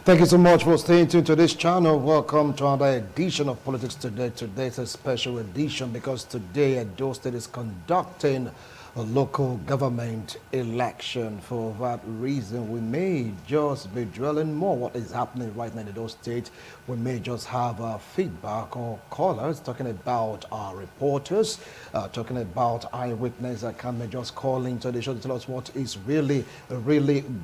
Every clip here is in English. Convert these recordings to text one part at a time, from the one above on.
Thank you so much for staying tuned to this channel. Welcome to another edition of Politics Today. Today is a special edition because today Edo State is conducting a local government election. For that reason, we may just be dwelling more what is happening right now in Edo State. We may just have feedback or callers talking about our reporters, talking about eyewitness account, just calling to the show to tell us what is really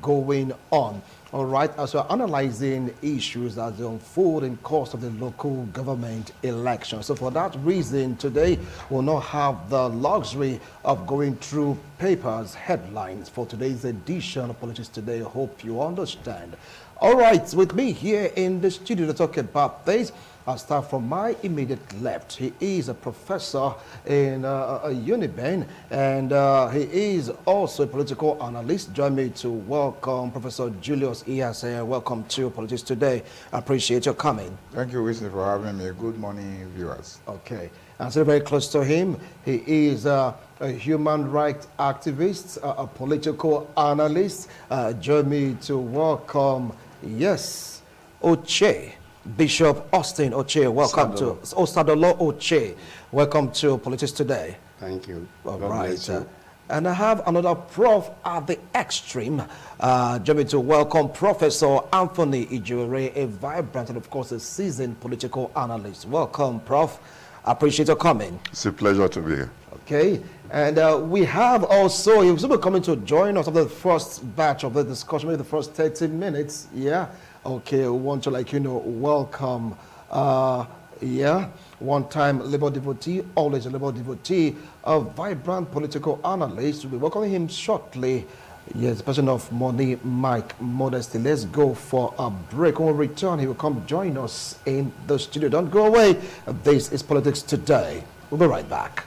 going on. All right, as we're analyzing issues as they unfold in course of the local government election. So for that reason, today we'll not have the luxury of going through papers, headlines for today's edition of Politics Today. I hope you understand. All right, with me here in the studio to talk about this, I'll start from my immediate left. He is a professor in Uniben, and he is also a political analyst. Join me to welcome Professor Julius Iyase. Welcome to Politics Today. I appreciate your coming. Thank you, Winston, for having me. Good morning, viewers. Okay. And so very close to him, he is a human rights activist, a political analyst. Join me to welcome, yes, Oche. Bishop Austin Oche, welcome to Osadolo Oche. Welcome to Politics Today. Thank you. All right. And I have another prof at the extreme. Join me to welcome Professor Anthony Ijure, a vibrant and, of course, a seasoned political analyst. Welcome, Prof. I appreciate your coming. It's a pleasure to be here. Okay. And we have also, he will be coming to join us of the first batch of the discussion, maybe the first 30 minutes. Yeah. Okay, we want to, welcome, one-time Labour devotee, always a Labour devotee, a vibrant political analyst. We'll be welcoming him shortly. Yes, the person of Money, Mike Modesty. Let's go for a break. When we return, he will come join us in the studio. Don't go away. This is Politics Today. We'll be right back.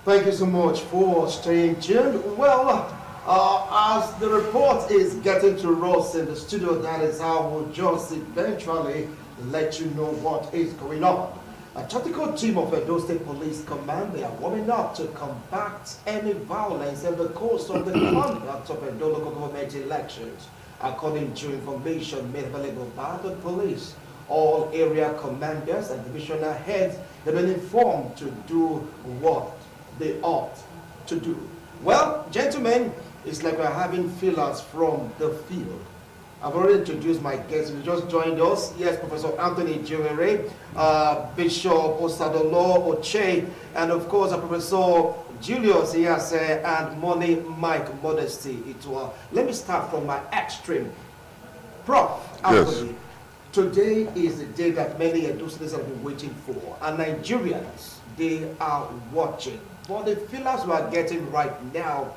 Thank you so much for staying tuned. Well, as the report is getting to us in the studio, that is how we'll just eventually let you know what is going on. A tactical team of Edo State Police Command, they are warming up to combat any violence in the course of the conduct of Edo local government elections. According to information made available by the police, all area commanders and divisional heads have been informed to do what they ought to do. Well, gentlemen, it's like we're having feelers from the field. I've already introduced my guests who just joined us. Yes, Professor Anthony Jewere, Bishop Osadolo Oche, and of course, Professor Julius Iyase and Money Mike Modesty. Let me start from my extreme. Prof. Anthony, yes. Today is the day that many Edo students have been waiting for, and Nigerians, they are watching. For the feelers we are getting right now,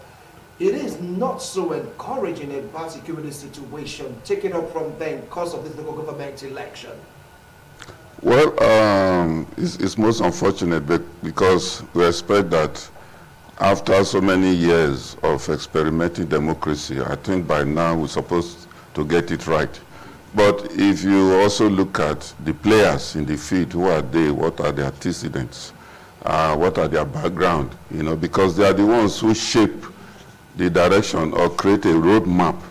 it is not so encouraging about security situation. Take it up from there in course of this local government election. Well, it's most unfortunate because we expect that after so many years of experimenting democracy, I think by now we're supposed to get it right. But if you also look at the players in the field, who are they, what are their antecedents? What are their background, because they are the ones who shape the direction or create a roadmap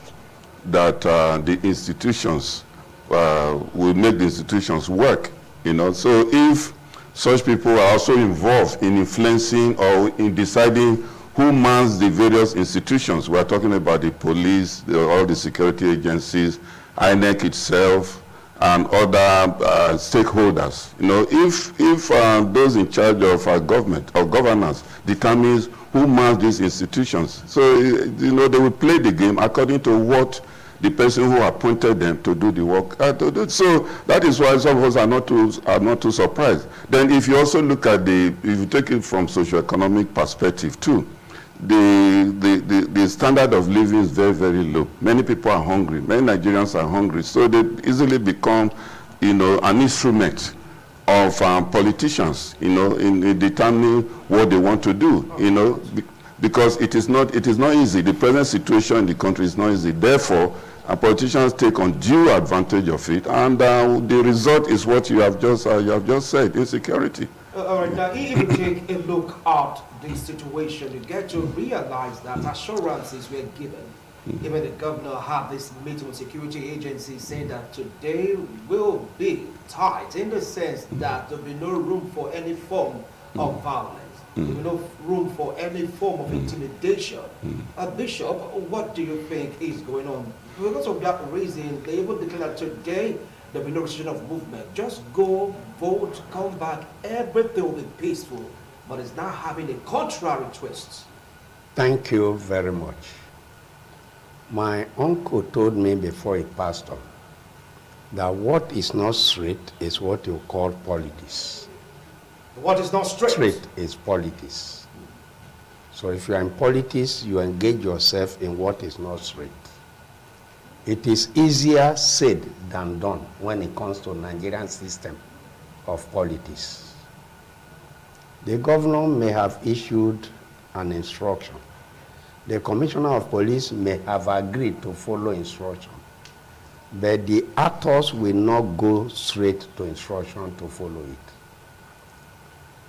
that the institutions will make the institutions work, So if such people are also involved in influencing or in deciding who mans the various institutions, we are talking about the police, all the security agencies, INEC itself, and other stakeholders. If those in charge of our government or governance determines who mans these institutions, so they will play the game according to what the person who appointed them to do the work to do. So that is why some of us are not too surprised. Then, if you also look at if you take it from socio-economic perspective too, the standard of living is very, very low. Many people are hungry. Many Nigerians are hungry. So they easily become, an instrument of politicians, in determining what they want to do, because it is not easy. The present situation in the country is not easy. Therefore, And politicians take undue advantage of it, and the result is what you have just said: insecurity. All right, now if you take a look at the situation, you get to realize that assurances were given. Even the governor had this meeting with security agencies saying that today will be tight in the sense that there will be no room for any form of violence. There will be no room for any form of intimidation. Bishop, what do you think is going on? Because of that reason, they even declared that today there will be no restriction of movement. Just go, vote, come back, everything will be peaceful. But it's now having a contrary twist. Thank you very much. My uncle told me before he passed on that what is not straight is what you call politics. What is not straight? Straight is politics. So if you are in politics, you engage yourself in what is not straight. It is easier said than done when it comes to Nigerian system of politics. The governor may have issued an instruction. The commissioner of police may have agreed to follow instruction, but the actors will not go straight to instruction to follow it.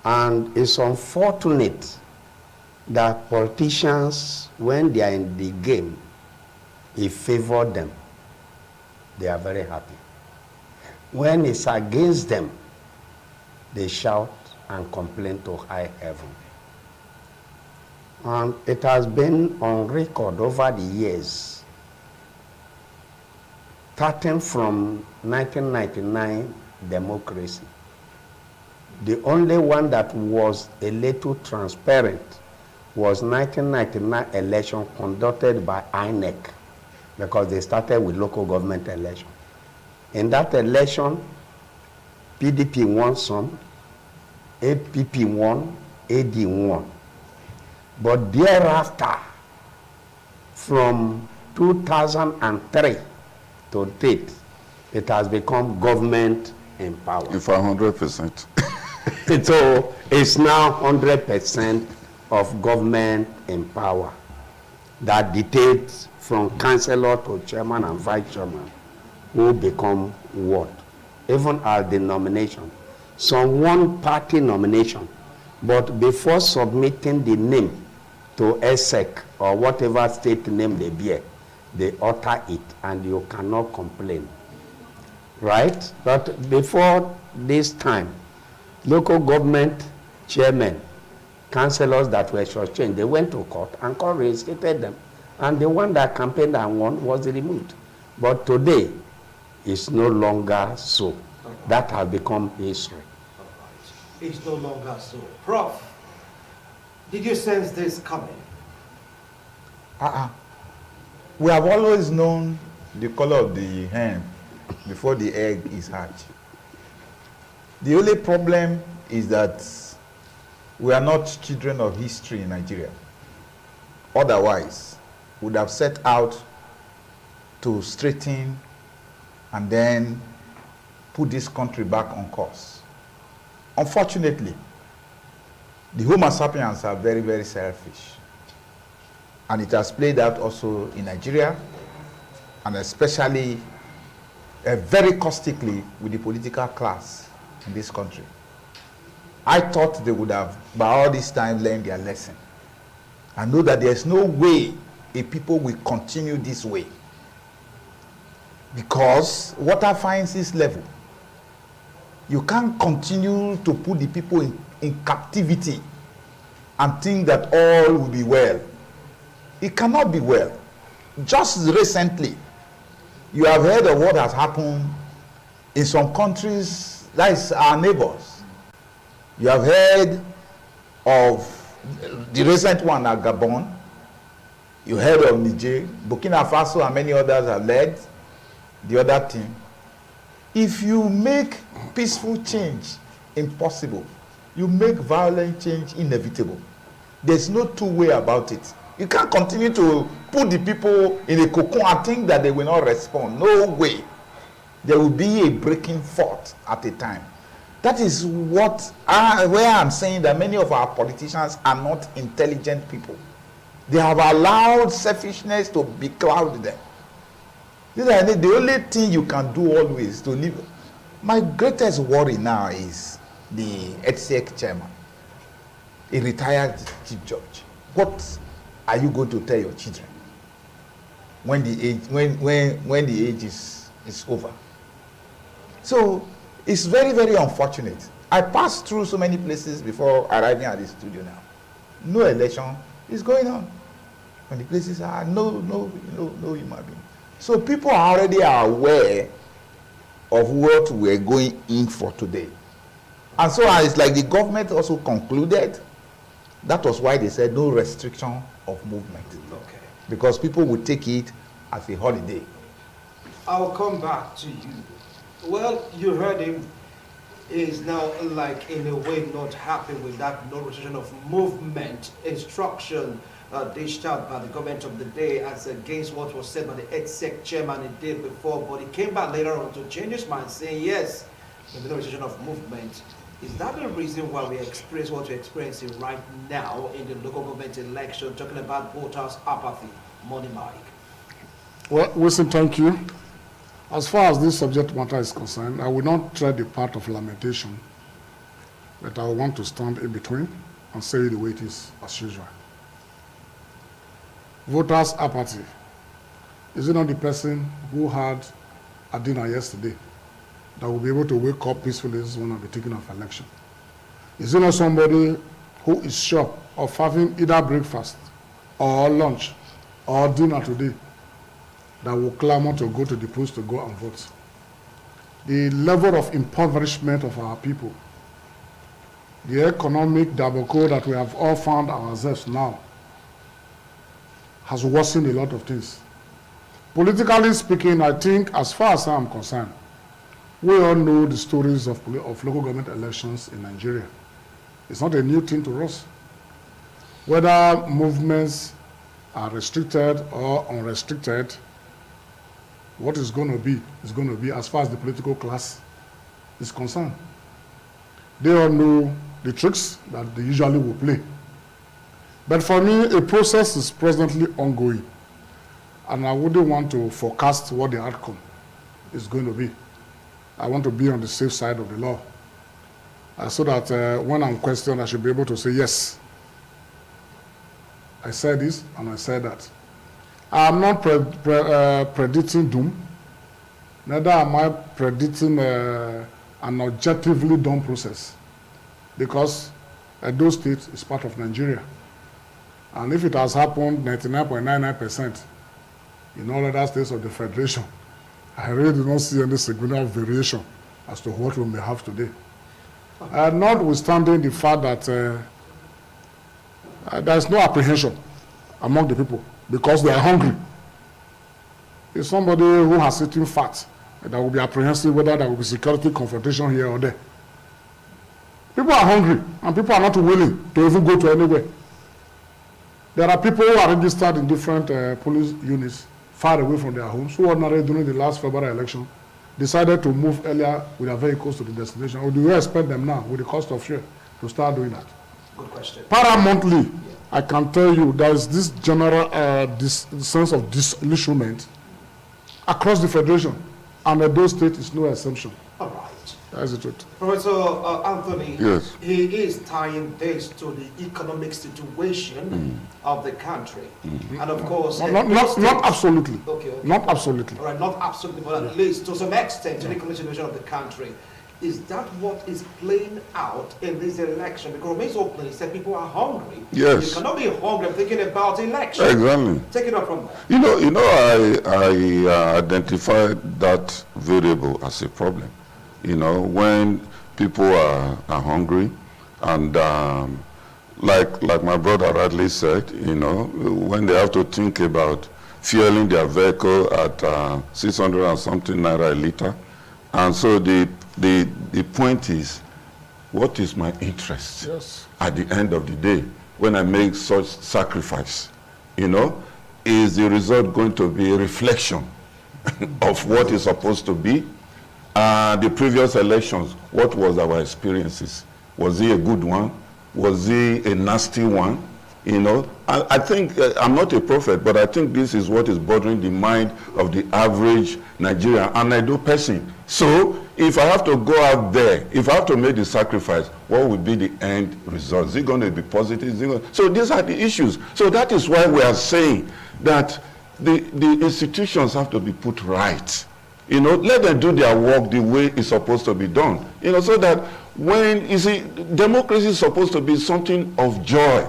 And it's unfortunate that politicians, when they are in the game, if favor them, they are very happy. When it's against them, they shout and complain to high heaven. And it has been on record over the years, starting from 1999 democracy. The only one that was a little transparent was 1999 election conducted by INEC, because they started with local government election. In that election, PDP won some, APP won, AD won. But thereafter, from 2003 to date, it has become government in power. If 100%. So it's now 100% of government in power that dictates from councillor to chairman and vice chairman who become what? Even at the nomination. Some one-party nomination, but before submitting the name to ESEC or whatever state name they bear, they utter it and you cannot complain. Right? But before this time, local government chairmen, councillors that were shortchanged, they went to court and court reinstated them. And the one that campaigned and won was removed. But today, it's no longer so. That has become history. It's no longer so. Prof, did you sense this coming? We have always known the color of the hen before the egg is hatched. The only problem is that we are not children of history in Nigeria. Otherwise, we would have set out to straighten and then put this country back on course. Unfortunately, the Homo sapiens are very, very selfish. And it has played out also in Nigeria, and especially very caustically with the political class in this country. I thought they would have, by all this time, learned their lesson. I know that there's no way a people will continue this way. Because water finds its level. You can't continue to put the people in captivity and think that all will be well. It cannot be well. Just recently, you have heard of what has happened in some countries, that is our neighbors. You have heard of the recent one at Gabon. You heard of Niger, Burkina Faso, and many others have led the other team. If you make peaceful change impossible, you make violent change inevitable. There's no two-way about it. You can't continue to put the people in a cocoon and think that they will not respond. No way. There will be a breaking forth at a time. That is where I'm saying that many of our politicians are not intelligent people. They have allowed selfishness to becloud them. The only thing you can do always to live. My greatest worry now is the EDSEC chairman, a retired chief judge. What are you going to tell your children when the age is over? So it's very, very unfortunate. I passed through so many places before arriving at the studio now. No election is going on. And the places are no human being. So people are already aware of what we're going in for today. And so it's like the government also concluded that was why they said no restriction of movement. Okay. Because people would take it as a holiday. I'll come back to you. Well, you heard him. Is now, like, in a way not happy with that no restriction of movement instruction dished out by the government of the day, as against what was said by the EDSEC chairman the day before. But he came back later on to change his mind, saying yes, there's no restriction of movement. Is that the reason why we experience what we're experiencing right now in the local government election, talking about voters' apathy? Money Mike. Well, Wilson, thank you. As far as this subject matter is concerned, I will not tread the part of lamentation, but I want to stand in between and say the way it is as usual. Voters' apathy. Is it not the person who had a dinner yesterday that will be able to wake up peacefully this one and be taking off election? Is it not somebody who is sure of having either breakfast or lunch or dinner today that will clamor to go to the polls to go and vote? The level of impoverishment of our people, the economic debacle that we have all found ourselves now, has worsened a lot of things. Politically speaking, I think, as far as I'm concerned, we all know the stories of local government elections in Nigeria. It's not a new thing to us. Whether movements are restricted or unrestricted, what is going to be as far as the political class is concerned. They all know the tricks that they usually will play. But for me, a process is presently ongoing, and I wouldn't want to forecast what the outcome is going to be. I want to be on the safe side of the law, so that when I'm questioned, I should be able to say, yes, I said this and I said that. I'm not predicting doom, neither am I predicting an objectively done process, because Edo State is part of Nigeria. And if it has happened 99.99% in all other states of the Federation, I really do not see any significant variation as to what we may have today. Notwithstanding the fact that there is no apprehension among the people because they are hungry. It's somebody who has eaten fat that will be apprehensive whether there will be security confrontation here or there. People are hungry and people are not willing to even go to anywhere. There are people who are registered in different police units far away from their homes who ordinarily during the last February election decided to move earlier with their vehicles to the destination. Or do you expect them now with the cost of fuel to start doing that? Good question. Paramountly, I can tell you there is this general this sense of disillusionment across the Federation, and Edo State is no exception. All right. That is the truth. Professor Anthony, yes, he is tying this to the economic situation of the country. And of course... Not absolutely. Okay. Not absolutely. All right, not absolutely, but at least to some extent, to the economic situation of the country. Is that what is playing out in this election? Because Remains Open, he said people are hungry. Yes. You cannot be hungry thinking about election. Exactly. Take it up from there. You know, I identified that variable as a problem. You know, when people are hungry, and like my brother Radley said, you know, when they have to think about fueling their vehicle at 600 and something naira a liter, and so the point is, what is my interest at the end of the day when I make such sacrifice? You know, is the result going to be a reflection of what is supposed to be? The previous elections, what was our experiences? Was it a good one? Was it a nasty one? You know, I think, I'm not a prophet, but I think this is what is bothering the mind of the average Nigerian and Edo person. So, if I have to go out there, if I have to make the sacrifice, what will be the end result? Is it going to be positive? So these are the issues. So that is why we are saying that the institutions have to be put right. You know, let them do their work the way it's supposed to be done. You know, so that when, you see, democracy is supposed to be something of joy,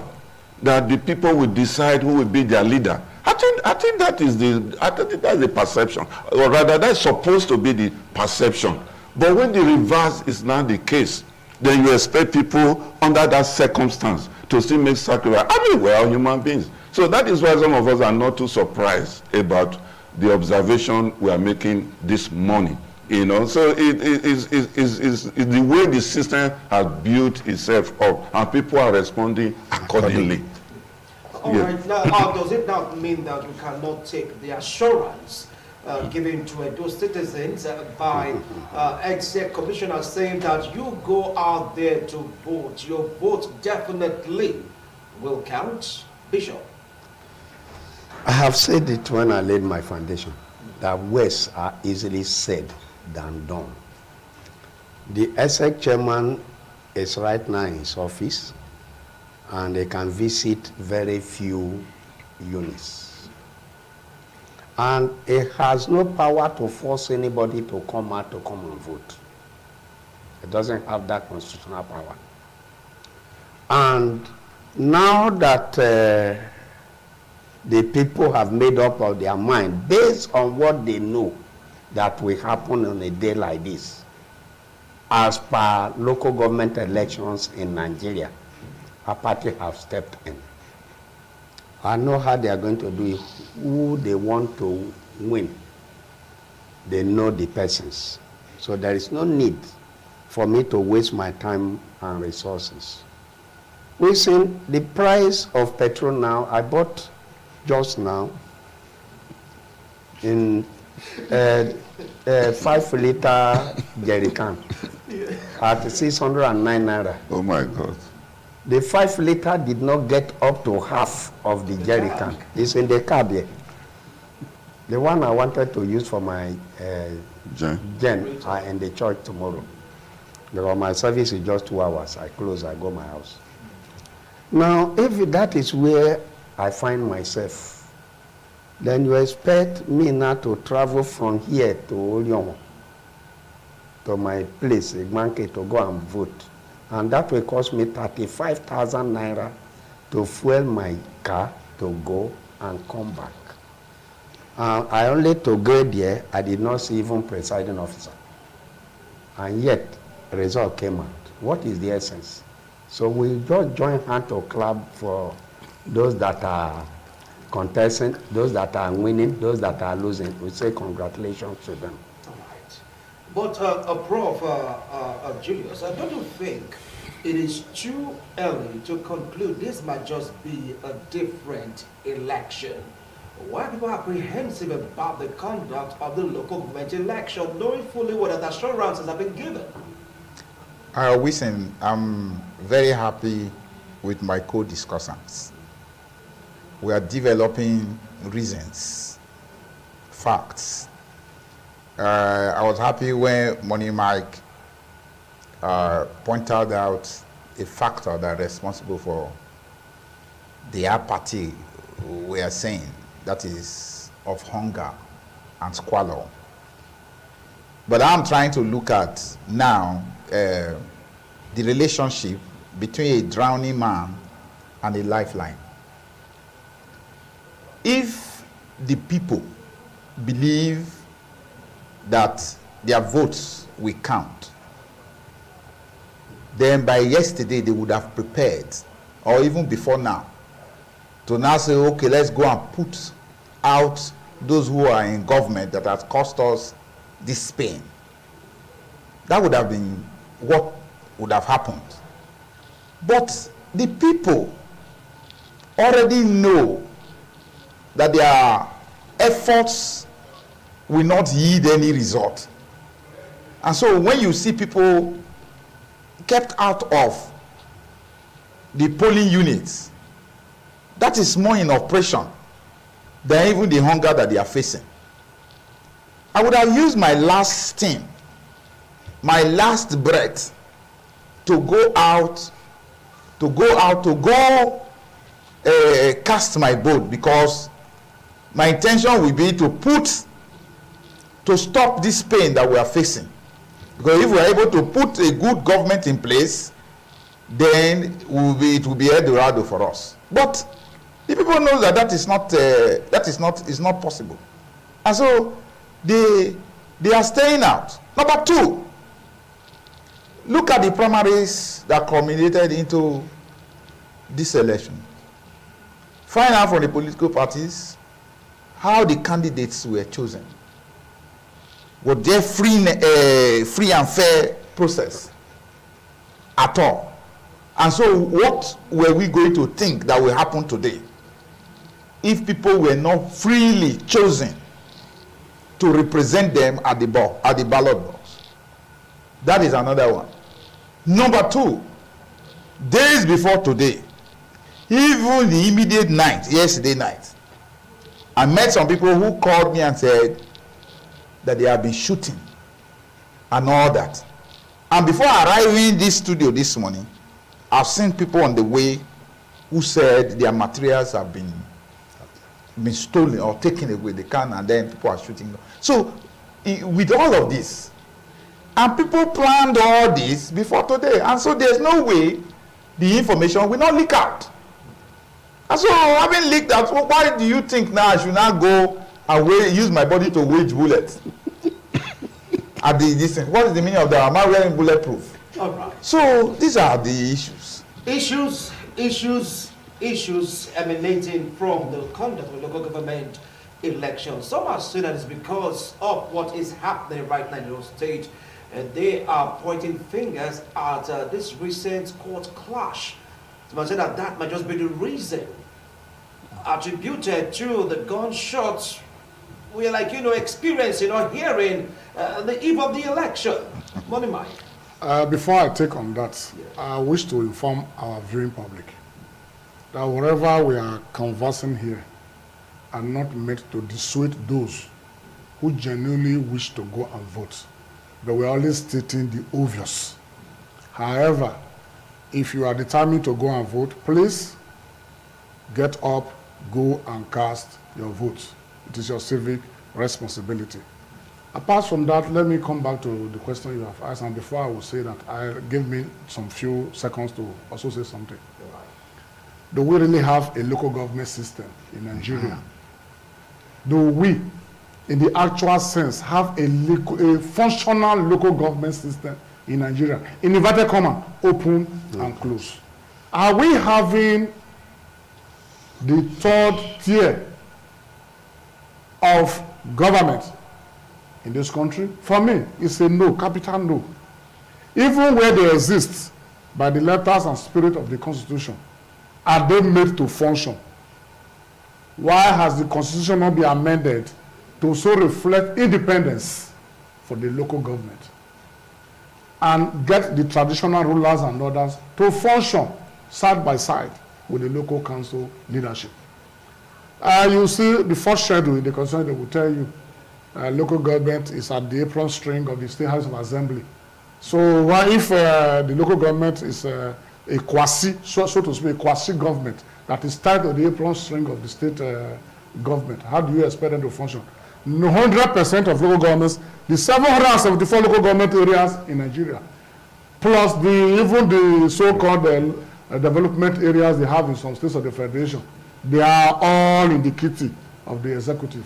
that the people will decide who will be their leader. I think that's the perception, or rather that's supposed to be the perception. But when the reverse is not the case, then you expect people under that circumstance to still make sacrifice. I mean, we're all human beings. So that is why some of us are not too surprised about the observation we are making this morning. You know, so it is the way the system has built itself up, and people are responding accordingly. All right, now, does it not mean that we cannot take the assurance given to those citizens by exec commissioners saying that you go out there to vote, your vote definitely will count? Bishop? I have said it when I laid my foundation, that words are easily said than done. The ESEC chairman is right now in his office, and they can visit very few units. And it has no power to force anybody to come out to come and vote. It doesn't have that constitutional power. And now that the people have made up of their mind, based on what they know that will happen on a day like this, as per local government elections in Nigeria, apathy have stepped in. I know how they are going to do it, who they want to win. They know the persons. So there is no need for me to waste my time and resources. We've seen the price of petrol now. I bought just now in 5-liter jerry can at 609 naira. Oh my God. The 5-liter did not get up to half of the jerry can. It's in the car there. The one I wanted to use for my gen in the church tomorrow. Because my service is just 2 hours. I close, I go my house. Now, if that is where I find myself, then you expect me now to travel from here to Olyon, to my place, Igmanke, to go and vote. And that will cost me 35,000 naira to fuel my car to go and come back. I only to go there, I did not see even presiding officer. And yet, the result came out. What is the essence? So we just join hand to clap for those that are contesting, those that are winning, those that are losing. We say congratulations to them. All right. But Prof. Julius, don't you think it is too early to conclude this might just be a different election? Why are people apprehensive about the conduct of the local government election, knowing fully what the assurances have been given? Wilson, I'm very happy with my co-discussants. We are developing reasons, facts. I was happy when Money Mike pointed out a factor that is responsible for the apathy we are saying, that is of hunger and squalor. But I'm trying to look at now the relationship between a drowning man and a lifeline. If the people believe that their votes will count, then by yesterday they would have prepared, or even before now, to now say, okay, let's go and put out those who are in government that has cost us this pain. That would have been what would have happened. But the people already know that their efforts will not yield any result. And so when you see people kept out of the polling units, that is more in oppression than even the hunger that they are facing. I would have used my last steam, my last breath, to go cast my boat, because my intention will be to stop this pain that we are facing. Because if we are able to put a good government in place, then it will be Eldorado for us. But the people know that is not possible, and so they are staying out. Number two, look at the primaries that culminated into this election. Find out from the political parties how the candidates were chosen. Was there free and fair process at all? And so what were we going to think that will happen today if people were not freely chosen to represent them at the ballot box? That is another one. Number two, days before today, even the immediate night, yesterday night, I met some people who called me and said that they have been shooting and all that. And before arriving in this studio this morning, I've seen people on the way who said their materials have been stolen or taken away. They can, and then people are shooting. So with all of this, and people planned all this before today, and so there's no way the information will not leak out. And so having leaked out, why do you think now I should not go and use my body to wage bullets? At this thing, what is the meaning of that? Am I wearing bulletproof? All right. So these are the issues. Issues emanating from the conduct of local government elections. Some are saying that it's because of what is happening right now in your state. They are pointing fingers at this recent court clash. Some say that might just be the reason attributed to the gunshots we are experiencing or hearing the eve of the election. Money Mike. Before I take on that, I wish to inform our viewing public that whatever we are conversing here are not meant to dissuade those who genuinely wish to go and vote. But we're only stating the obvious. However, if you are determined to go and vote, please get up, go and cast your vote. It is your civic responsibility. Apart from that, let me come back to the question you have asked, and before I will say that, give me some few seconds to also say something. Do we really have a local government system in Nigeria? Do we, in the actual sense, have a functional local government system in Nigeria? In inverted comma, open and close. Are we having the third tier of government in this country? For me, it's a no, capital no. Even where they exist by the letters and spirit of the Constitution, are they made to function? Why has the Constitution not been amended to so reflect independence for the local government and get the traditional rulers and others to function side by side with the local council leadership? You see the first schedule in the Constitution, they will tell you local government is at the apron string of the State House of Assembly. So what if the local government is a quasi, so to speak, a quasi government that is tied to the apron string of the state government? How do you expect them to function? 100% of local governments, the 774 local government areas in Nigeria, plus even the so-called development areas they have in some states of the Federation, they are all in the kitty of the executive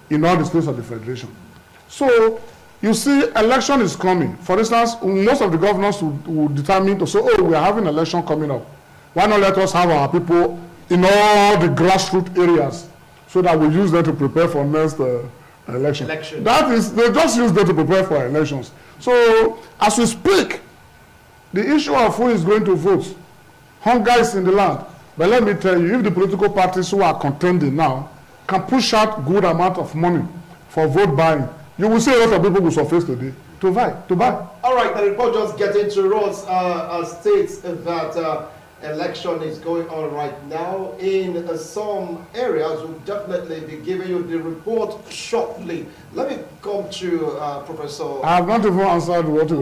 in all the states of the Federation. So you see, election is coming. For instance, most of the governors will determine to say, oh, we are having an election coming up. Why not let us have our people in all the grassroots areas so that we use them to prepare for next election. That is, they just use them to prepare for elections. So as we speak, the issue of who is going to vote, hunger is in the land. But let me tell you, if the political parties who are contending now can push out good amount of money for vote buying, you will see a lot of people will surface today to buy. All right, the report just getting to us states that election is going on right now in some areas. We'll definitely be giving you the report shortly. Let me come to Professor. I have not even answered what the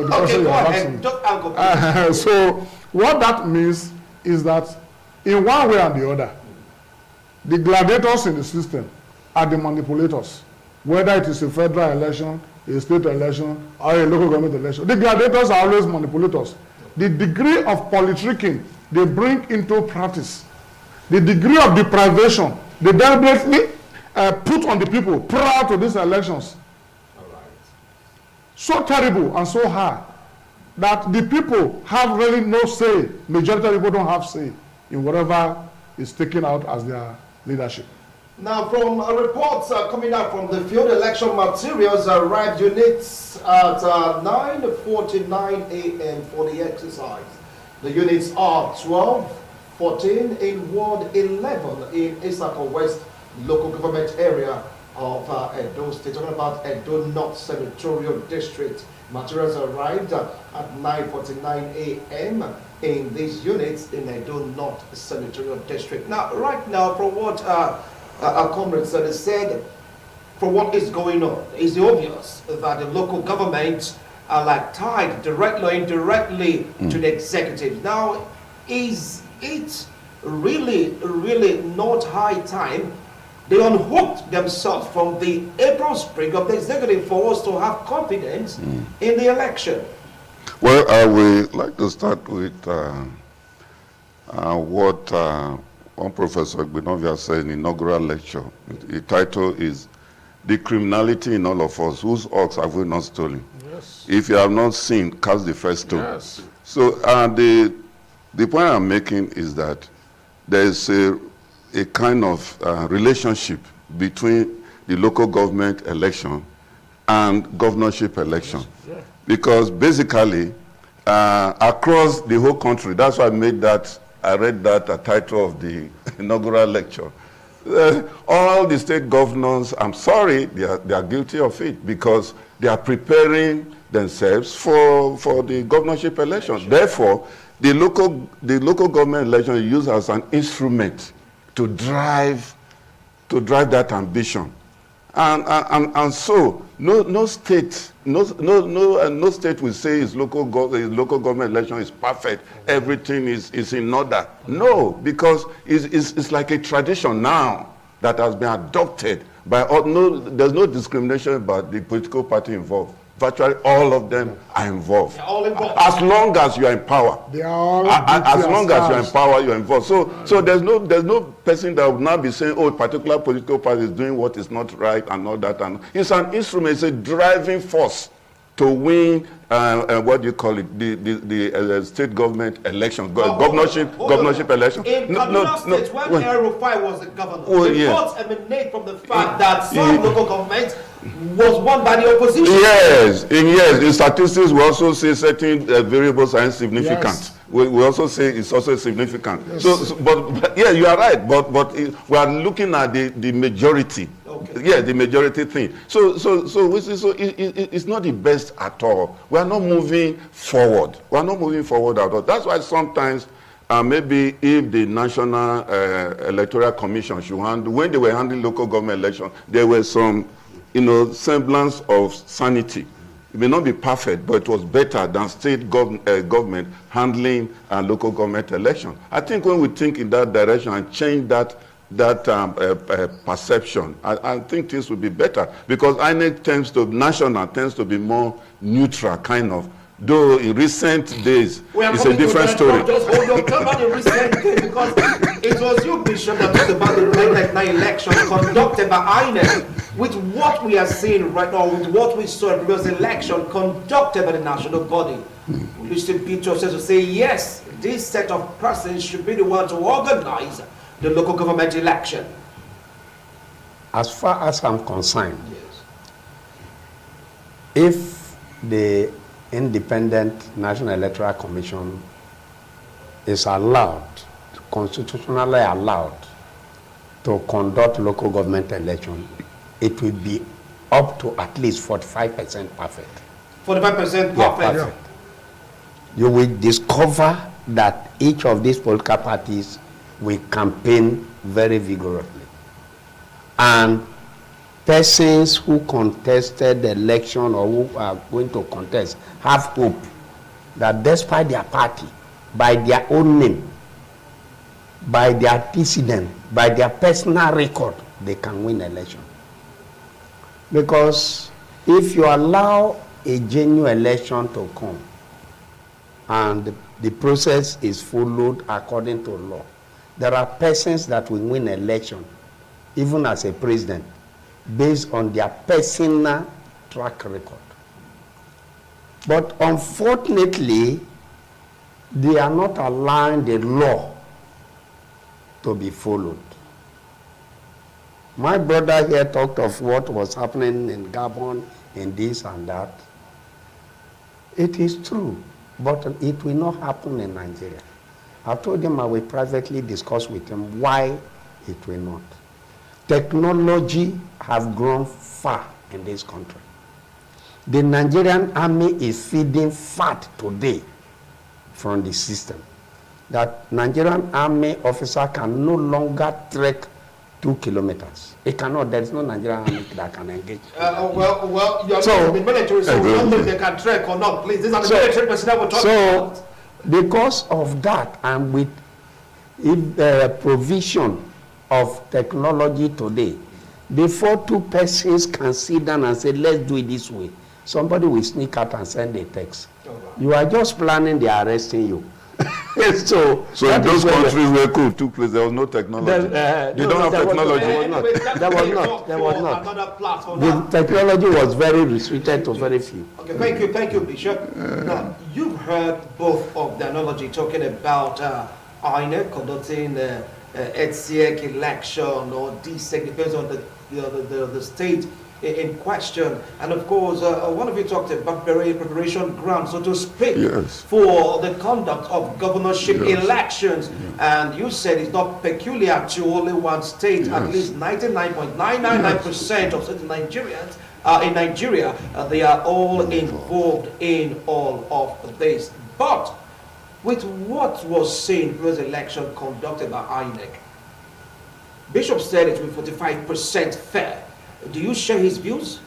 question you are asking. Just so what that means is that in one way or the other, the gladiators in the system are the manipulators. Whether it is a federal election, a state election, or a local government election, the gladiators are always manipulators. The degree of politicking they bring into practice, the degree of deprivation they deliberately put on the people prior to these elections, so terrible and so high that the people have really no say. Majority of people don't have say in whatever is taken out as their leadership. Now, from reports coming out from the field, election materials arrived units at 9:49 a.m. for the exercise. The units are 12, 14 in Ward 11 in Isako West local government area of Edo State. Talking about Edo North Senatorial District. Materials arrived at 9:49 a.m. in these units in Edo North Senatorial District. Now, right now, from what our comrades said, from what is going on, it's obvious that the local governments are like tied directly or indirectly to the executive. Now, is it really not high time they unhooked themselves from the April spring of the executive for us to have confidence in the election? Well, I would like to start with what one Professor Gbenovia said in the inaugural lecture. The title is "The Criminality in All of Us, Whose Ox Have We Not Stolen?" Yes. If you have not seen, cast the first stone. Yes. So the point I'm making is that there is a kind of relationship between the local government election and governorship election. Yeah. Because basically, across the whole country, that's why I read that title of the inaugural lecture. All the state governors, I'm sorry, they are guilty of it because they are preparing themselves for the governorship election. Therefore, the local government election is used as an instrument to drive that ambition. And so no state will say its local government election is perfect, everything is in order. No, because it's like a tradition now that has been adopted by all. There's no discrimination about the political party involved. Virtually all of them are involved. They're all involved. As long as you are in power. They are all As long as you are in power, you are involved. So there's no person that will now be saying, oh, a particular political party is doing what is not right and all that. And it's an instrument, it's a driving force to win, what do you call it, the state government election, governorship election. In Kaduna State, when El-Rufai was the governor, reports emanate from the fact that some local government was won by the opposition. Yes, in statistics we also say certain variables are insignificant. Yes. We also say it's also significant. Yes. But yeah, you are right. But we are looking at the majority. Okay. Yeah, the majority thing. So it's not the best at all. We are not moving forward. We are not moving forward at all. That's why sometimes maybe if the National Electoral Commission should handle, when they were handling local government election, there were some semblance of sanity. It may not be perfect, but it was better than state government handling local government election. I think when we think in that direction and change that perception, I think things will be better, because INEC tends to be more neutral, kind of. Though in recent days, it's a different story. Just hold on, come on in recent days, because it was you, Bishop, that talked about the 1999 election conducted by INEC. With what we are seeing right now, with what we saw in the previous election conducted by the national body, we used to be to say, yes, this set of persons should be the one to organize the local government election. As far as I'm concerned, yes, if the Independent National Electoral Commission is allowed, constitutionally allowed, to conduct local government election, it will be up to at least 45% perfect. 45% perfect. Yeah, perfect. You will discover that each of these political parties will campaign very vigorously. And persons who contested the election or who are going to contest have hope that despite their party, by their own name, by their antecedent, by their personal record, they can win election. Because if you allow a genuine election to come and the process is followed according to law, there are persons that will win election, even as a president, based on their personal track record. But unfortunately, they are not allowing the law to be followed. My brother here talked of what was happening in Gabon, in this and that. It is true, but it will not happen in Nigeria. I've told him I will privately discuss with him why it will not. Technology has grown far in this country. The Nigerian army is feeding fat today from the system. That Nigerian army officer can no longer trek 2 kilometers. It cannot. There is no Nigerian army that can engage. Well, you're not in the military, so we don't know if they can trek or not. Please, these are the military personnel we're talking about. Because of that, and with provision of technology today, before two persons can sit down and say, let's do it this way, somebody will sneak out and send a text. You are just planning, they are arresting you. so in those countries where coup took place, there was no technology. They don't have technology. There was not. The technology was very restricted to very few. Okay, thank you, Bishop. Now, you've heard both of the analogy talking about INEC conducting EDSEC election or DSEC, depends on the state in question. And of course, one of you talked about preparation ground, so to speak, for the conduct of governorship elections. And you said it's not peculiar to only one state. At least 99.999% of certain Nigerians in Nigeria, they are all involved in all of this. But with what was seen was election conducted by INEC, Bishop said it was 45% fair. Do you share his views?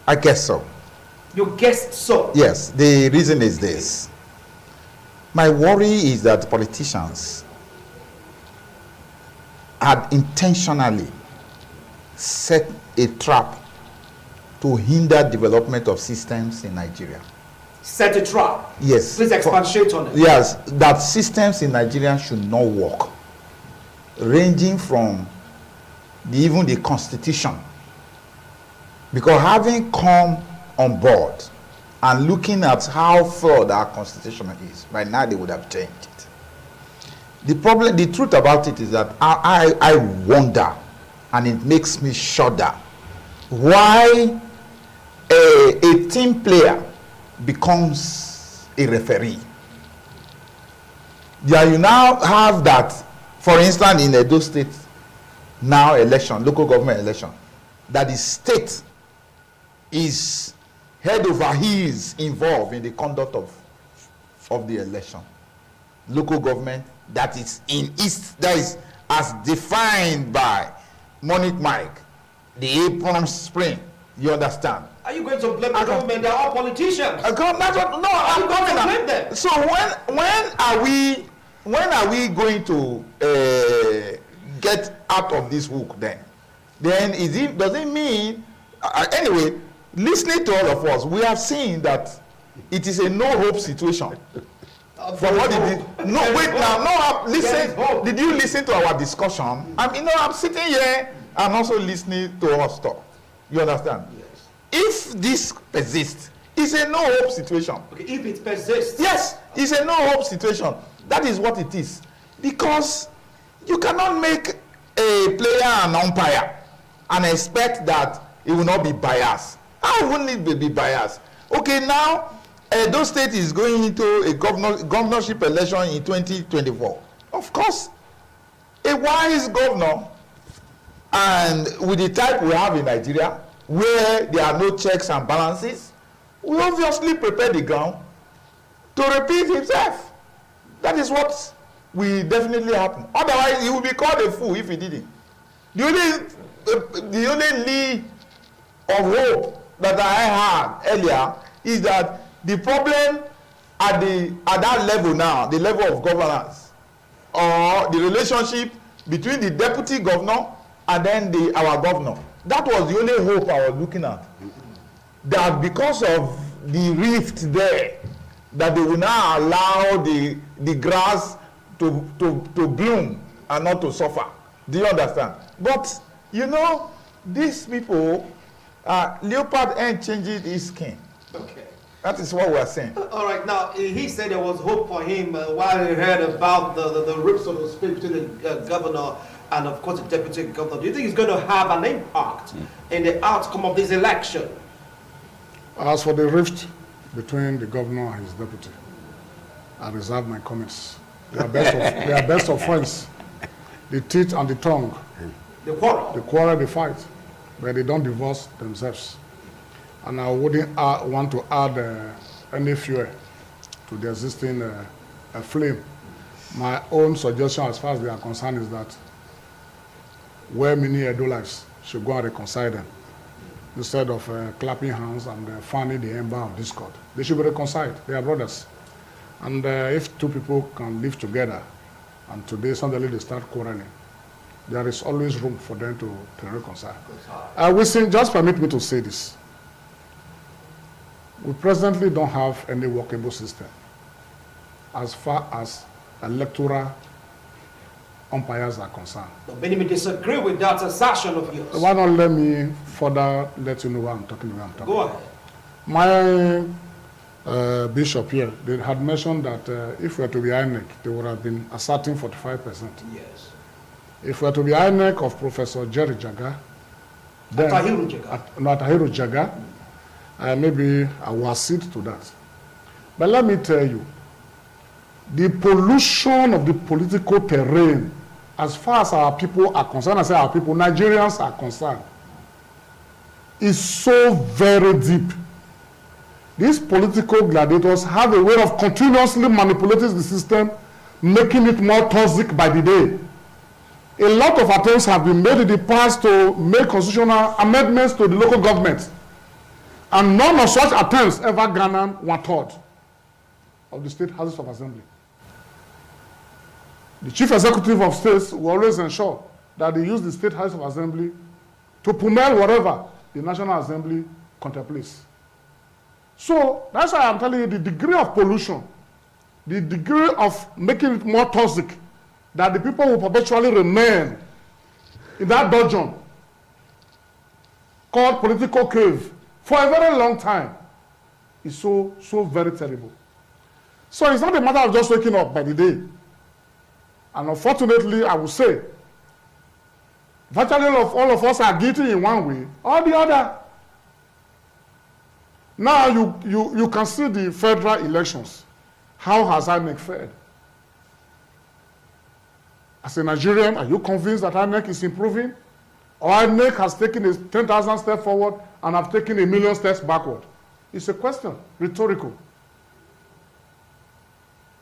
I guess so. You guess so? Yes. The reason is this. My worry is that politicians had intentionally set a trap to hinder development of systems in Nigeria. Set a trap? Yes. Please expatiate on it. Yes, that systems in Nigeria should not work, ranging from even the constitution. Because having come on board and looking at how flawed our constitution is, by now they would have changed it. The truth about it is that I wonder, and it makes me shudder, why a team player becomes a referee. Yeah, you now have that, for instance, in Edo State, now election, local government election, that the state is head over heels involved in the conduct of the election. Local government that is in East, that is as defined by Monique Mike, the apron spring. You understand? Are you going to blame the government? They are all politicians. I'm going to blame them. So when are we going to get out of this hook then? Then does it mean anyway, listening to all of us, we have seen that it is a no-hope situation. From what did you listen to our discussion? I'm sitting here and also listening to us talk. You understand? Yes. If this persists, it's a no-hope situation. Okay, if it persists. Yes, it's a no-hope situation. That is what it is. Because you cannot make a player an umpire and expect that it will not be biased. How wouldn't it be biased? Okay, now Edo State is going into a governorship election in 2024. Of course, a wise governor, and with the type we have in Nigeria, where there are no checks and balances, will obviously prepare the ground to repeat himself. That is what will definitely happen. Otherwise, he will be called a fool if he didn't. The only lead of hope that I had earlier is that the problem at that level now, the level of governance, or the relationship between the deputy governor and then our governor, that was the only hope I was looking at. That because of the rift there, that they will now allow the grass to bloom and not to suffer. Do you understand? But you know, these people, leopard ain't changing his skin. Okay. That is what we are saying. All right. Now, he said there was hope for him while he heard about the rift, so to speak, between the governor and, of course, the deputy governor. Do you think it's going to have an impact in the outcome of this election? As for the rift between the governor and his deputy, I reserve my comments. They are best of friends. The teeth and the tongue. The quarrel. The quarrel, they fight, but they don't divorce themselves. And I wouldn't want to add any fuel to the existing flame. My own suggestion as far as they are concerned is that where many EDO lives should go and reconcile them instead of clapping hands and fanning the ember of discord. They should be reconciled. They are brothers. And if two people can live together and today suddenly they start quarreling, there is always room for them to reconcile. Just permit me to say this. We presently don't have any workable system as far as electoral umpires are concerned. But many may disagree with that assertion of yours. Why not let me further let you know what I'm talking about? Go ahead. My bishop here, they had mentioned that if we were to be INEC, they would have been asserting 45%. Yes. If we were to be INEC of Professor Jerry Jaga, then Atahiru Jaga, maybe I will accede to that. But let me tell you, the pollution of the political terrain, as far as our people are concerned, I say our people, Nigerians are concerned, is so very deep. These political gladiators have a way of continuously manipulating the system, making it more toxic by the day. A lot of attempts have been made in the past to make constitutional amendments to the local government. And none of such attempts ever garnered 1/3 of the state houses of assembly. The chief executive of states will always ensure that they use the state house of assembly to pummel whatever the national assembly contemplates. So that's why I'm telling you the degree of pollution, the degree of making it more toxic, that the people will perpetually remain in that dungeon called political cave for a very long time, is so very terrible. So it's not a matter of just waking up by the day. And unfortunately, I would say, virtually all of us are guilty in one way or the other. Now you can see the federal elections. How has INEC fared? As a Nigerian, are you convinced that INEC is improving? Or INEC has taken a 10,000 steps forward and have taken 1,000,000 steps backward? It's a question, rhetorical.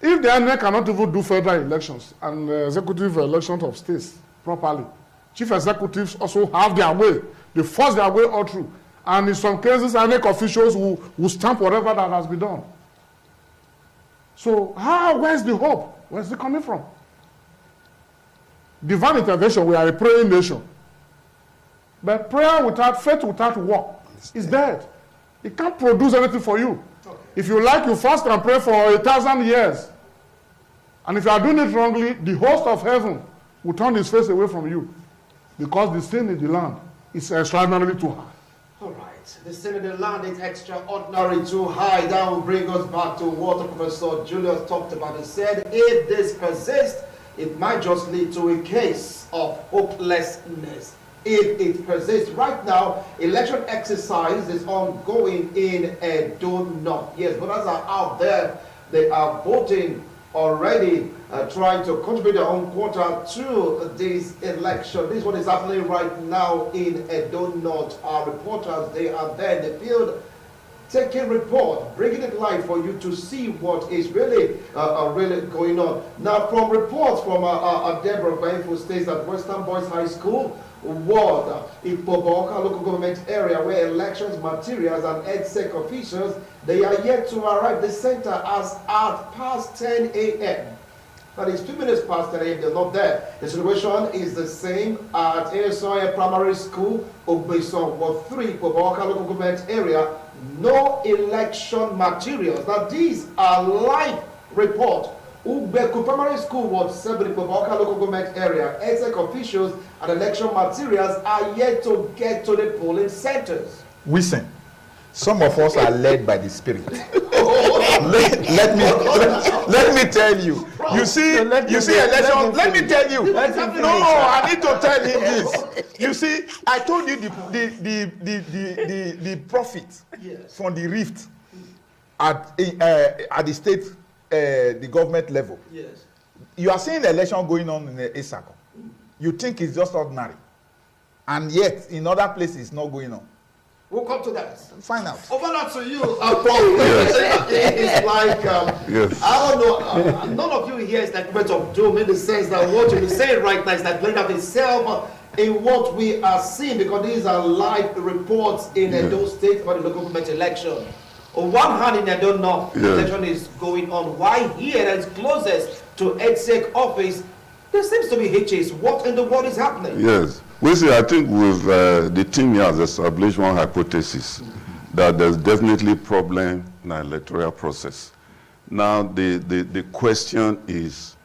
If the INEC cannot even do federal elections and executive elections of states properly, chief executives also have their way. They force their way all through. And in some cases, INEC officials will stamp whatever that has been done. So where's the hope? Where's it coming from? Divine intervention, we are a praying nation. But prayer without faith, without work, is dead. It can't produce anything for you. Okay. If you like, you fast and pray for 1,000 years. And if you are doing it wrongly, the host of heaven will turn his face away from you. Because the sin in the land is extraordinarily too high. All right. The sin in the land is extraordinarily too high. That will bring us back to what Professor Julius talked about. He said, if this persists, it might just lead to a case of hopelessness. If it persists. Right now, election exercise is ongoing in EDO North. Yes, voters are out there. They are voting already, trying to contribute their own quota to this election. This is what is happening right now in EDO North. Our reporters, they are there in the field taking report, bringing it live for you to see what is really going on. Now, from reports from Deborah Bainfo states that Western Boys High School ward in Poboka local government area where elections materials and EDSEC officials, they are yet to arrive the center as at past 10 a.m. That is 2 minutes past 10 a.m. They're not there. The situation is the same at ASOA Primary School, Ogbeson, Ward 3, Poboka local government area. No election materials. Now these are live report. Ubeku Primary School, Ward 7, Poboka local government area. EDSEC officials and election materials are yet to get to the polling centers. Listen, some of us are led by the Spirit. let me tell you. You see election. Let me tell you. No, I need to tell him this. You see, I told you the profit from the rift at the state, the government level. Yes. You are seeing the election going on in the Isako. You think it's just ordinary, and yet in other places it's not going on. We'll come to that. Find out. Over now to you, Paul. It's like, yes. I don't know, none of you here is like point of doom in the sense that what you're saying right now is like playing out itself in what we are seeing, because these are live reports in Edo State for the local government election. On one hand, in Edo North, the election is going on. Why here, that is closest to EDSEC office, there seems to be hitches. What in the world is happening? Yes. We see, I think with the team here has established one hypothesis that there's definitely problem in the electoral process. Now, the question is,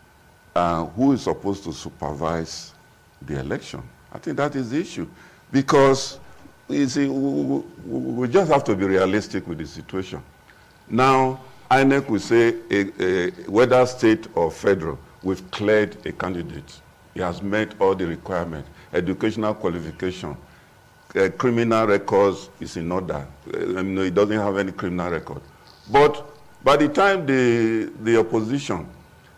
who is supposed to supervise the election? I think that is the issue. Because, you see, we just have to be realistic with the situation. Now, INEC will say, whether state or federal, we've cleared a candidate. He has met all the requirements. Educational qualification, criminal records is in order. He doesn't have any criminal record. But by the time the opposition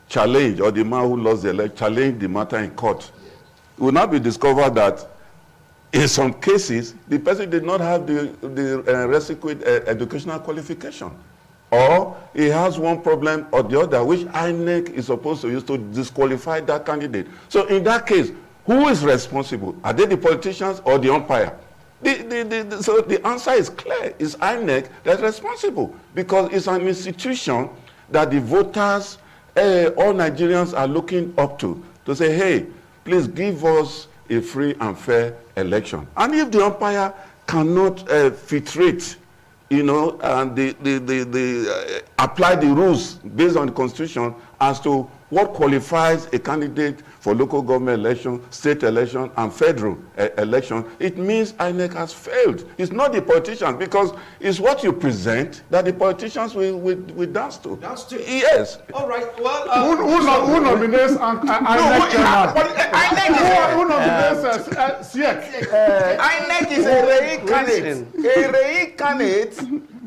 challenge, or the man who lost the election, challenge the matter in court, it will now be discovered that in some cases, the person did not have the requisite educational qualification. Or he has one problem or the other, which INEC is supposed to use to disqualify that candidate. So in that case, who is responsible? Are they the politicians or the umpire? So the answer is clear. It's INEC that's responsible, because it's an institution that the voters, all Nigerians are looking up to say, hey, please give us a free and fair election. And if the umpire cannot filtrate, you know, and apply the rules based on the Constitution as to what qualifies a candidate for local government election, state election, and federal election, it means INEC has failed. It's not the politicians, because it's what you present that the politicians will dance to. Dance to? Yes. All right. Well, who nominates INEC chairman? Who nominates INEC is a reincarnate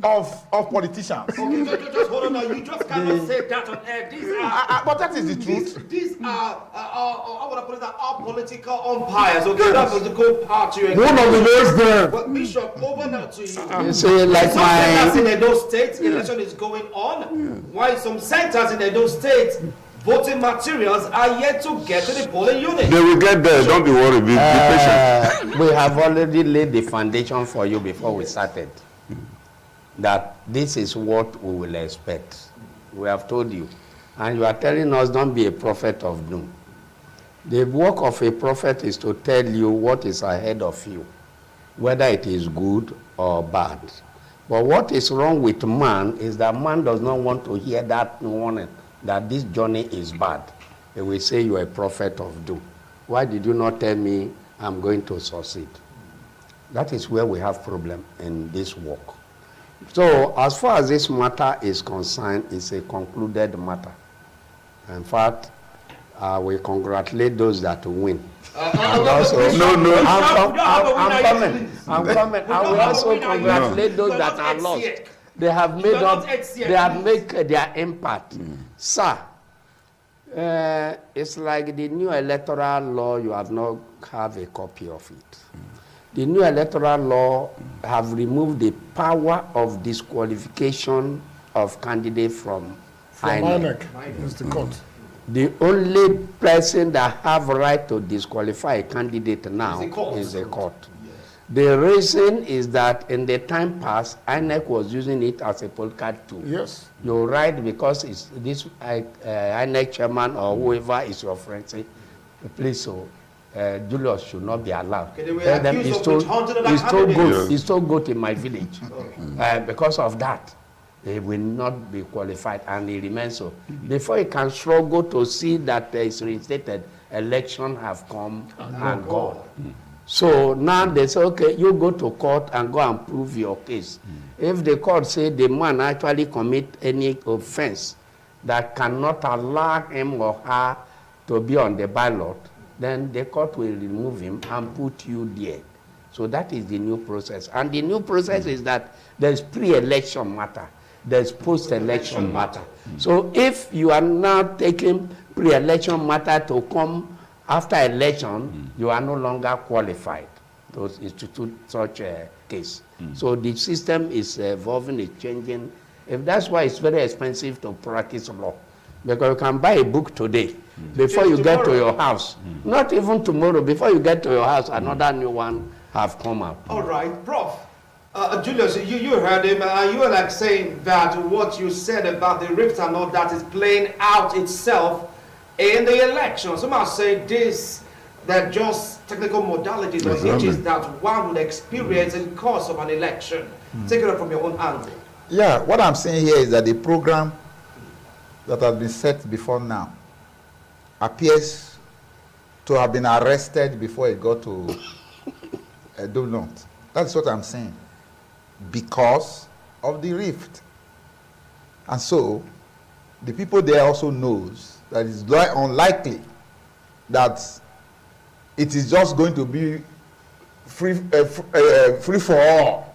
of politicians. Okay, just hold on now. You just cannot say that on air. These are, but that is the truth. These are, I want to put it that, are political umpires. Okay, that's the good part to you. One of the ways there. But Bishop, over now to you. You see, like centers in Edo State, election is going on. While some centers in Edo State, voting materials are yet to get to the polling unit. They will get there. Don't be worried. Be patient. We have already laid the foundation for you before we started, that this is what we will expect. We have told you. And you are telling us, don't be a prophet of doom. The work of a prophet is to tell you what is ahead of you, whether it is good or bad. But what is wrong with man is that man does not want to hear that warning, that this journey is bad. They will say you are a prophet of doom. Why did you not tell me I'm going to succeed? That is where we have problem in this work. So as far as this matter is concerned, it's a concluded matter. In fact, we congratulate those that win. And also, I'm coming. And we also congratulate those that are lost. They have made up, they have made their impact. Sir, it's like the new electoral law, you have not have a copy of it. The new electoral law have removed the power of disqualification of candidates from INEC. Is the court. The only person that have right to disqualify a candidate now is the court. The reason is that in the time past, INEC was using it as a political tool. Yes. You're right, because it's this INEC chairman or whoever is your friend say, please, so Julius should not be allowed. Okay, Tell them he's told goat in my village. Because of that, he will not be qualified, and he remains so. Before he can struggle to see that there is reinstated, election have come and gone. So now they say, okay, you go to court and go and prove your case. If the court say the man actually commit any offense that cannot allow him or her to be on the ballot, then the court will remove him and put you there. So that is the new process. And the new process is that there's pre-election matter, there's post-election matter. So if you are now taking pre-election matter to come after election, you are no longer qualified to institute such a case. So the system is evolving, it's changing. If that's why it's very expensive to practice law, because you can buy a book today, before you get to your house, not even tomorrow, before you get to your house, another new one have come out. All right, Prof. Julius, you heard him, you were like saying that what you said about the rift and all that is playing out itself in the election. Some are saying this, that just technical modalities or hitches that one would experience in course of an election. Take it up from your own angle. Yeah, what I'm saying here is that the program that has been set before now appears to have been arrested before it got to Edo North. That's what I'm saying. Because of the rift. And so, the people there also knows that it's unlikely that it is just going to be free for all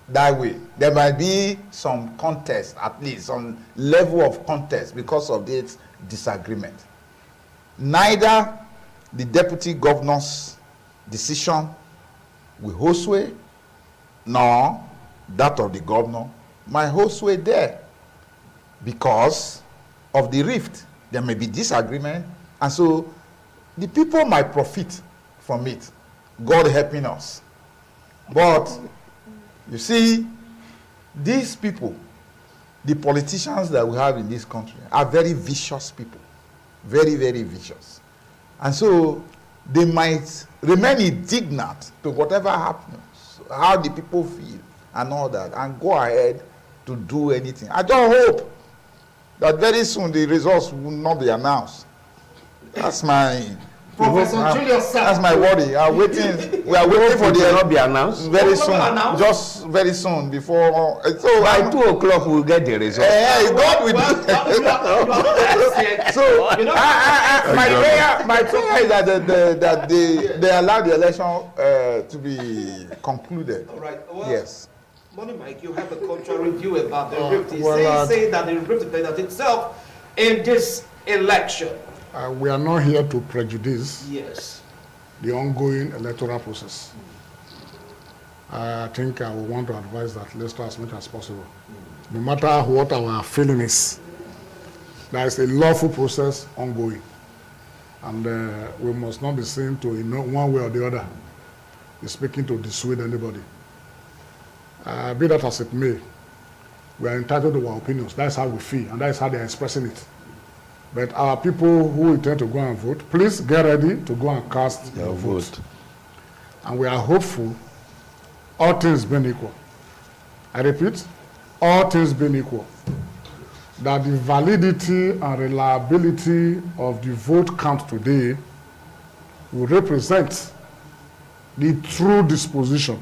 that way. There might be some contest, at least some level of contest because of this disagreement. Neither the deputy governor's decision will hold sway, nor that of the governor might hold sway there because of the rift. There may be disagreement, and so the people might profit from it, God helping us. But you see, these people, the politicians that we have in this country, are very vicious people, very, very vicious. And so they might remain indignant to whatever happens, how the people feel and all that, and go ahead to do anything. I don't hope that very soon the results will not be announced. That's my Professor Julius, that's my worry. We are waiting for the not be announced very soon, just very soon before. So by 2 o'clock we'll get the result. God will So my prayer is that they allow the election to be concluded. All right. Well, yes. Money Mike, you have a contrary view about the rift. He's saying that the rift played out itself in this election. We are not here to prejudice the ongoing electoral process. I think I would want to advise that let's try as much as possible. No matter what our feeling is, there is a lawful process ongoing. And we must not be seen to, one way or the other, is speaking to dissuade anybody. Be that as it may, we are entitled to our opinions. That's how we feel, and that's how they are expressing it. But our people who intend to go and vote, please get ready to go and cast your vote. And we are hopeful, all things being equal. I repeat, all things being equal, that the validity and reliability of the vote count today will represent the true disposition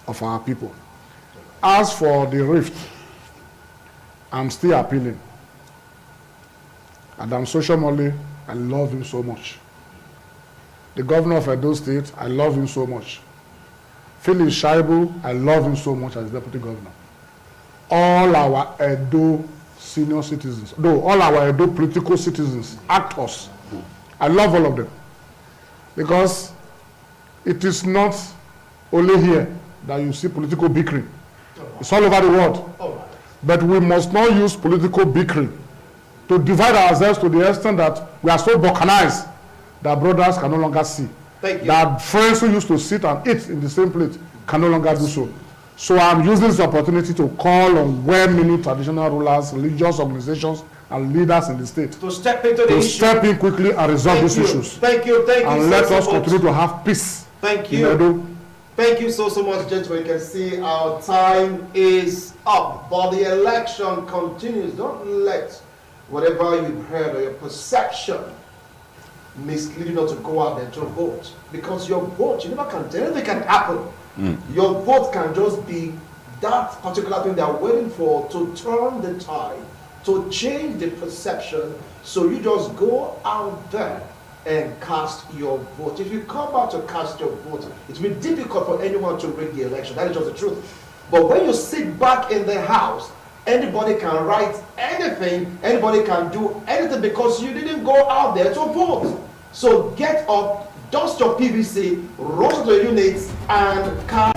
of our people. As for the rift, I'm still appealing. Adam Soshomole, I love him so much. The governor of Edo State, I love him so much. Philip Shaibu, I love him so much as deputy governor. All our Edo senior citizens, all our Edo political citizens, actors, I love all of them. Because it is not only here that you see political bickering. It's all over the world. But we must not use political bickering to divide ourselves to the extent that we are so balkanized that brothers can no longer see. Thank you. That friends who used to sit and eat in the same plate can no longer do so. So I'm using this opportunity to call on well-meaning traditional rulers, religious organizations, and leaders in the state to step into the issue. Step in quickly and resolve these issues. Thank you. And let us continue to have peace. Thank you. Thank you so much, gentlemen. You can see our time is up, but the election continues. Don't let whatever you've heard or your perception mislead you not to go out there to vote, because your vote, you never can tell. Anything can happen. Your vote can just be that particular thing they're waiting for to turn the tide, to change the perception. So you just go out there and cast your vote. If you come out to cast your vote, it will be difficult for anyone to rig the election. That is just the truth. But when you sit back in the house, anybody can write anything, anybody can do anything, because you didn't go out there to vote. So get up, dust your PVC, run to the units, and cast